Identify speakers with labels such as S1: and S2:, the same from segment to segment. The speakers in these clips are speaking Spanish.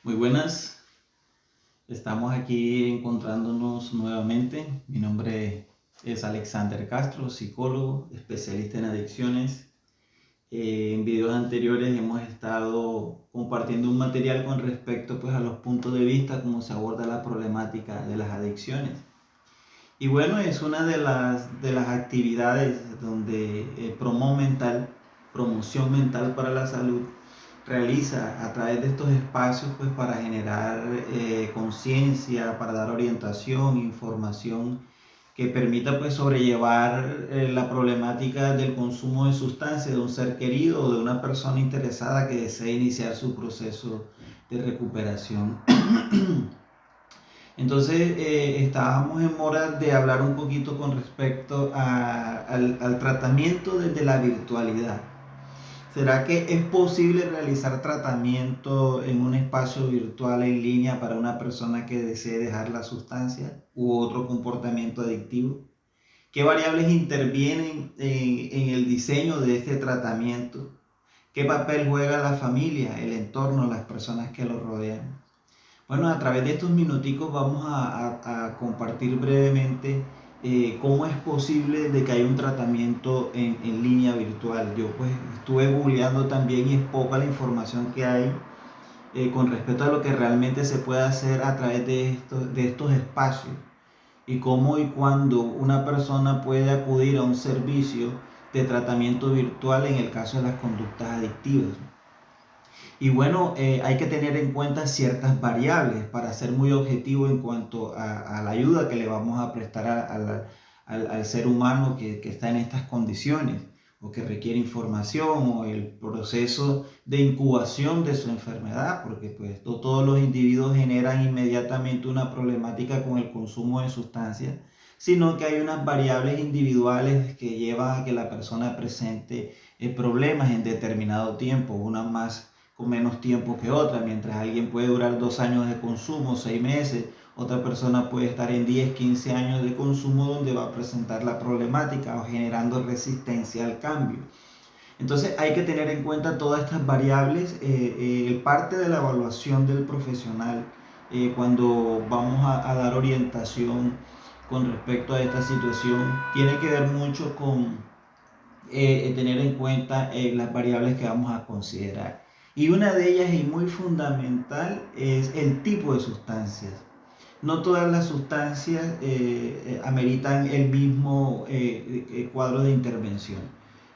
S1: Muy buenas, estamos aquí encontrándonos nuevamente. Mi nombre es Alexander Castro, psicólogo, especialista en adicciones. En videos anteriores hemos estado compartiendo un material con respecto a los puntos de vista, cómo se aborda la problemática de las adicciones. Y bueno, es una de las actividades donde promoción mental para la salud, realiza a través de estos espacios para generar conciencia, para dar orientación, información que permita sobrellevar la problemática del consumo de sustancias de un ser querido o de una persona interesada que desee iniciar su proceso de recuperación. Entonces, estábamos en mora de hablar un poquito con respecto al tratamiento desde la virtualidad. ¿Será que es posible realizar tratamiento en un espacio virtual en línea para una persona que desee dejar la sustancia u otro comportamiento adictivo? ¿Qué variables intervienen en el diseño de este tratamiento? ¿Qué papel juega la familia, el entorno, las personas que lo rodean? Bueno, a través de estos minuticos vamos a compartir brevemente cómo es posible de que haya un tratamiento en línea virtual. Yo estuve googleando también y es poca la información que hay con respecto a lo que realmente se puede hacer a través de estos espacios y cómo y cuándo una persona puede acudir a un servicio de tratamiento virtual en el caso de las conductas adictivas. Y bueno, hay que tener en cuenta ciertas variables para ser muy objetivo en cuanto a la ayuda que le vamos a prestar al ser humano que está en estas condiciones o que requiere información o el proceso de incubación de su enfermedad, porque todos los individuos generan inmediatamente una problemática con el consumo de sustancias, sino que hay unas variables individuales que llevan a que la persona presente problemas en determinado tiempo, unas más con menos tiempo que otra. Mientras alguien puede durar 2 años de consumo, 6 meses, otra persona puede estar en 10, 15 años de consumo donde va a presentar la problemática o generando resistencia al cambio. Entonces hay que tener en cuenta todas estas variables, parte de la evaluación del profesional cuando vamos a dar orientación con respecto a esta situación, tiene que ver mucho con tener en cuenta las variables que vamos a considerar. Y una de ellas y muy fundamental es el tipo de sustancias. No todas las sustancias ameritan el mismo cuadro de intervención.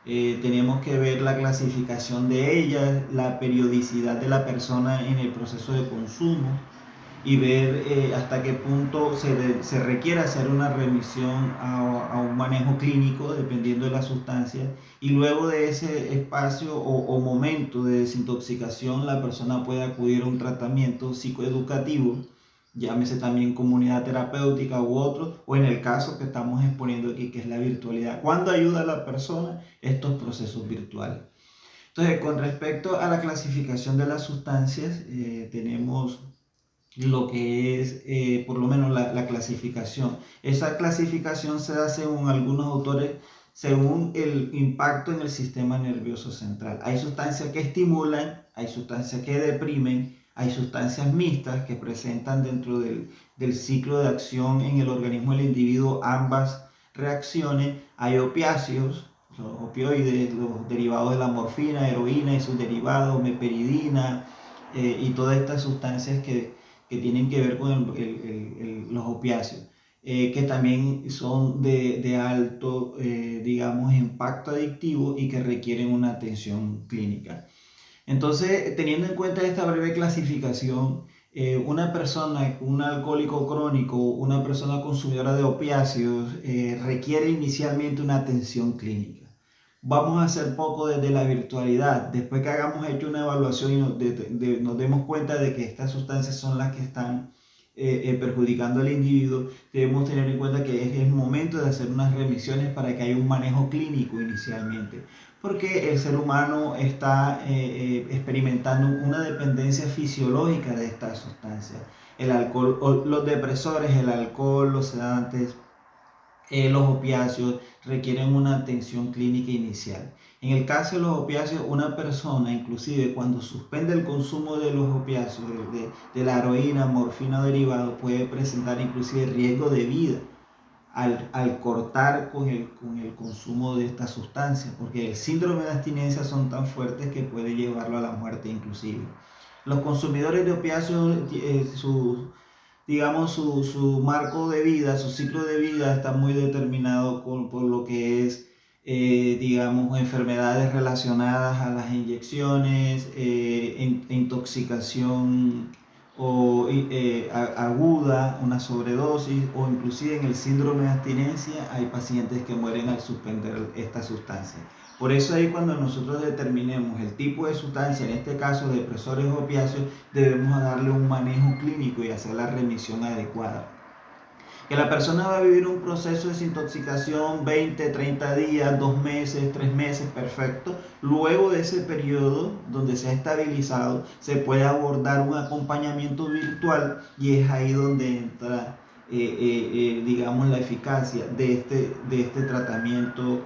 S1: Tenemos que ver la clasificación de ellas, la periodicidad de la persona en el proceso de consumo y ver hasta qué punto se requiere hacer una remisión a un manejo clínico dependiendo de la sustancia, y luego de ese espacio o momento de desintoxicación la persona puede acudir a un tratamiento psicoeducativo, llámese también comunidad terapéutica u otro, o en el caso que estamos exponiendo aquí, que es la virtualidad. ¿Cuándo ayuda a la persona estos procesos virtuales? Entonces, con respecto a la clasificación de las sustancias, tenemos lo que es por lo menos la clasificación. Esa clasificación se da según algunos autores, según el impacto en el sistema nervioso central. Hay sustancias que estimulan, hay sustancias que deprimen, hay sustancias mixtas que presentan dentro del ciclo de acción en el organismo del individuo ambas reacciones. Hay opiáceos, los opioides, los derivados de la morfina, heroína y sus derivados, meperidina, y todas estas sustancias que tienen que ver con los opiáceos, que también son de alto, digamos, impacto adictivo y que requieren una atención clínica. Entonces, teniendo en cuenta esta breve clasificación, una persona, un alcohólico crónico, una persona consumidora de opiáceos, requiere inicialmente una atención clínica. Vamos a hacer poco desde la virtualidad. Después que hayamos hecho una evaluación y nos demos cuenta de que estas sustancias son las que están perjudicando al individuo, debemos tener en cuenta que es el momento de hacer unas remisiones para que haya un manejo clínico inicialmente, porque el ser humano está experimentando una dependencia fisiológica de estas sustancias. El alcohol, los depresores, el alcohol, los sedantes, los opiáceos requieren una atención clínica inicial. En el caso de los opiáceos, una persona, inclusive cuando suspende el consumo de los opiáceos, de la heroína, morfina o derivado, puede presentar inclusive riesgo de vida al cortar con el consumo de esta sustancia, porque el síndrome de abstinencia son tan fuertes que puede llevarlo a la muerte inclusive. Los consumidores de opiáceos, digamos, su marco de vida, su ciclo de vida está muy determinado por lo que es, digamos, enfermedades relacionadas a las inyecciones, intoxicación aguda, una sobredosis, o inclusive en el síndrome de abstinencia hay pacientes que mueren al suspender esta sustancia. Por eso ahí cuando nosotros determinemos el tipo de sustancia, en este caso depresores opiáceos, debemos darle un manejo clínico y hacer la remisión adecuada. Que la persona va a vivir un proceso de desintoxicación 20, 30 días, 2 meses, 3 meses, perfecto. Luego de ese periodo donde se ha estabilizado, se puede abordar un acompañamiento virtual y es ahí donde entra, digamos, la eficacia de este tratamiento,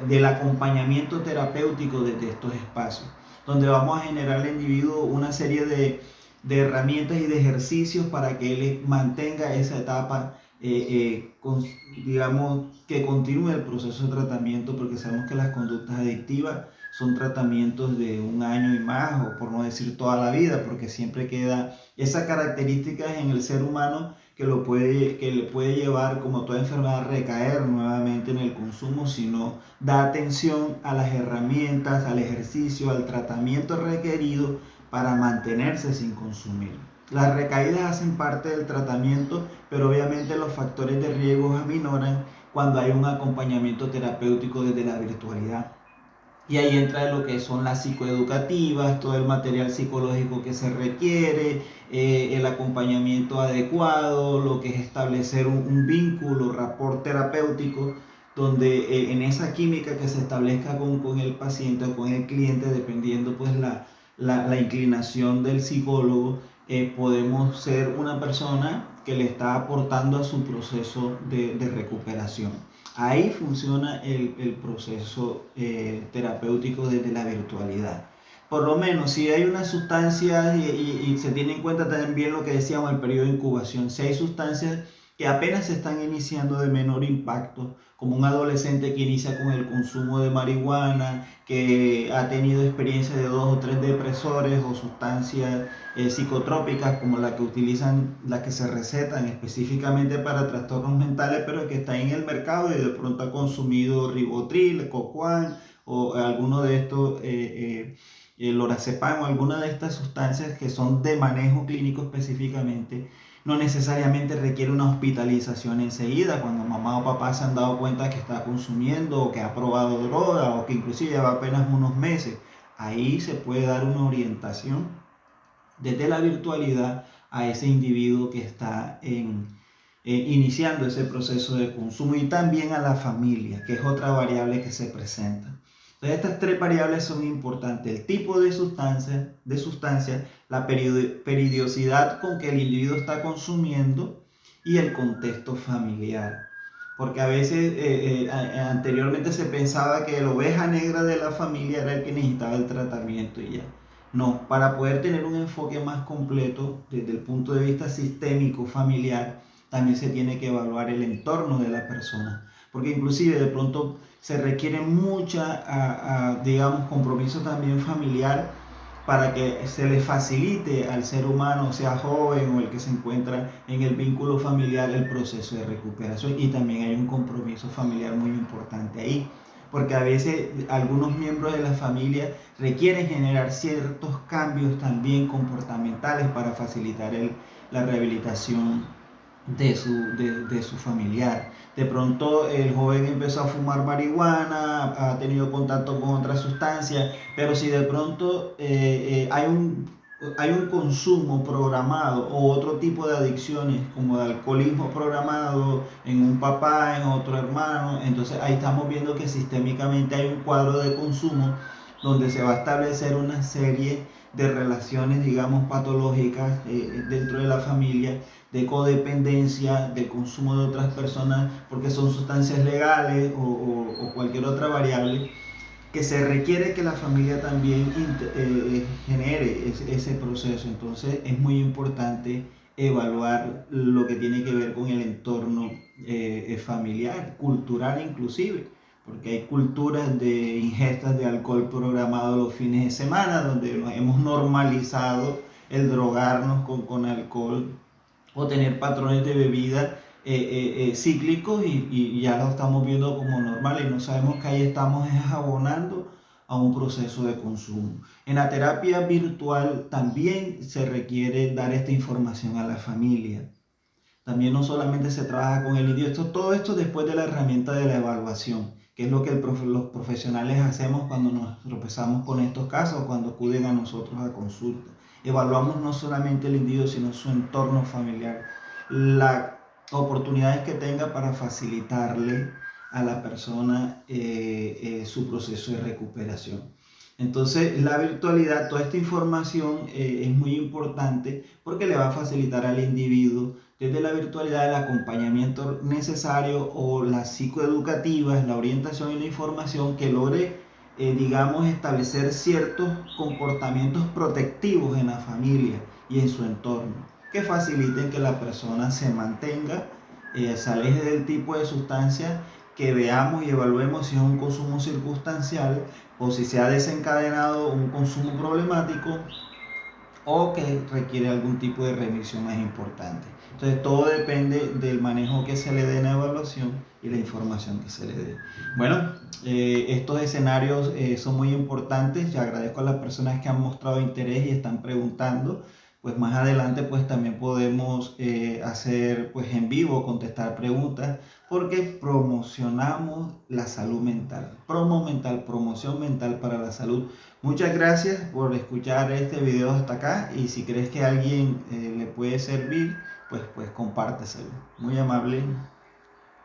S1: del acompañamiento terapéutico desde estos espacios, donde vamos a generar al individuo una serie de herramientas y de ejercicios para que él mantenga esa etapa, digamos, que continúe el proceso de tratamiento, porque sabemos que las conductas adictivas son tratamientos de 1 año y más, o por no decir toda la vida, porque siempre queda esas características en el ser humano que le puede llevar, como toda enfermedad, a recaer nuevamente en el consumo, si no da atención a las herramientas, al ejercicio, al tratamiento requerido para mantenerse sin consumir. Las recaídas hacen parte del tratamiento, pero obviamente los factores de riesgo aminoran cuando hay un acompañamiento terapéutico desde la virtualidad. Y ahí entra lo que son las psicoeducativas, todo el material psicológico que se requiere, el acompañamiento adecuado, lo que es establecer un vínculo, rapport terapéutico, donde en esa química que se establezca con el paciente o con el cliente, dependiendo pues la inclinación del psicólogo, podemos ser una persona que le está aportando a su proceso de recuperación. Ahí funciona el proceso terapéutico desde la virtualidad. Por lo menos, si hay una sustancia y se tiene en cuenta también lo que decíamos, el periodo de incubación, si hay sustancias que apenas se están iniciando de menor impacto, como un adolescente que inicia con el consumo de marihuana, que ha tenido experiencia de 2 o 3 depresores o sustancias psicotrópicas como las que utilizan, las que se recetan específicamente para trastornos mentales, pero que está en el mercado y de pronto ha consumido ribotril, cocuán o alguno de estos, lorazepam o alguna de estas sustancias que son de manejo clínico específicamente. No necesariamente requiere una hospitalización enseguida cuando mamá o papá se han dado cuenta que está consumiendo o que ha probado droga o que inclusive lleva apenas unos meses. Ahí se puede dar una orientación desde la virtualidad a ese individuo que está iniciando ese proceso de consumo, y también a la familia, que es otra variable que se presenta. Entonces, estas 3 variables son importantes: el tipo de sustancia, la periodicidad con que el individuo está consumiendo y el contexto familiar. Porque a veces anteriormente se pensaba que la oveja negra de la familia era el que necesitaba el tratamiento y ya. No, para poder tener un enfoque más completo desde el punto de vista sistémico familiar, también se tiene que evaluar el entorno de la persona, porque inclusive de pronto se requiere mucha, digamos, compromiso también familiar para que se le facilite al ser humano, sea joven o el que se encuentra en el vínculo familiar, el proceso de recuperación. Y también hay un compromiso familiar muy importante ahí, porque a veces algunos miembros de la familia requieren generar ciertos cambios también comportamentales para facilitar la rehabilitación de su familiar. De pronto el joven empezó a fumar marihuana, ha tenido contacto con otras sustancias, pero si de pronto hay un consumo programado o otro tipo de adicciones como de alcoholismo programado en un papá, en otro hermano, entonces ahí estamos viendo que sistémicamente hay un cuadro de consumo donde se va a establecer una serie de relaciones, digamos, patológicas dentro de la familia, de codependencia, de consumo de otras personas, porque son sustancias legales o cualquier otra variable, que se requiere que la familia también genere ese proceso. Entonces es muy importante evaluar lo que tiene que ver con el entorno familiar, cultural inclusive, porque hay culturas de ingestas de alcohol programado los fines de semana, donde nos hemos normalizado el drogarnos con alcohol o tener patrones de bebida cíclicos y ya lo estamos viendo como normal y no sabemos que ahí estamos abonando a un proceso de consumo. En la terapia virtual también se requiere dar esta información a la familia. También no solamente se trabaja con el individuo, todo esto después de la herramienta de la evaluación, que es lo que los profesionales hacemos cuando nos tropezamos con estos casos, cuando acuden a nosotros a consulta. Evaluamos no solamente el individuo, sino su entorno familiar, las oportunidades que tenga para facilitarle a la persona su proceso de recuperación. Entonces, la virtualidad, toda esta información es muy importante porque le va a facilitar al individuo desde la virtualidad el acompañamiento necesario o las psicoeducativas, la orientación y la información que logre, digamos, establecer ciertos comportamientos protectivos en la familia y en su entorno, que faciliten que la persona se mantenga, se aleje del tipo de sustancia, que veamos y evaluemos si es un consumo circunstancial o si se ha desencadenado un consumo problemático o que requiere algún tipo de remisión más importante. Entonces todo depende del manejo que se le dé en la evaluación y la información que se le dé. Bueno, estos escenarios son muy importantes. Yo agradezco a las personas que han mostrado interés y están preguntando. Pues más adelante pues también podemos hacer pues en vivo, contestar preguntas, porque promocionamos la salud mental. Promo mental, promoción mental para la salud. Muchas gracias por escuchar este video hasta acá y si crees que a alguien le puede servir, pues compárteselo. Muy amable.